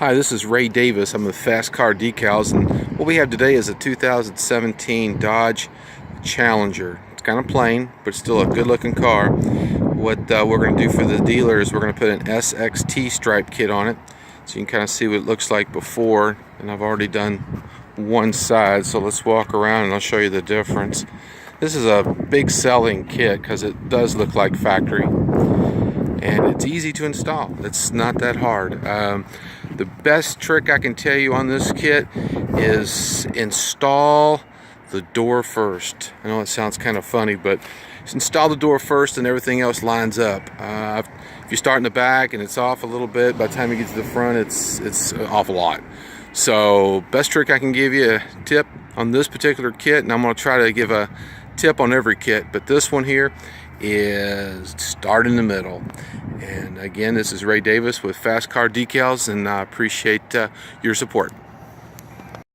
Hi, this is Ray Davis. I'm with Fast Car Decals, and what we have today is a 2017 Dodge Challenger. It's kind of plain, but still a good looking car. What we're going to do for the dealer is we're going to put an SXT stripe kit on it, so you can kind of see what it looks like before. And I've already done one side, so let's walk around and I'll show you the difference. This is a big selling kit because it does look like factory, and it's easy to install. It's not that hard. The best trick I can tell you on this kit is install the door first. I know it sounds kind of funny, but install the door first and everything else lines up. If you start in the back and it's off a little bit, by the time you get to the front, it's an awful lot. So best trick I can give you, a tip on this particular kit, and I'm going to try to give a tip on every kit, but this one here is start in the middle. And again, this is Ray Davis with Fast Car Decals, and I appreciate your support.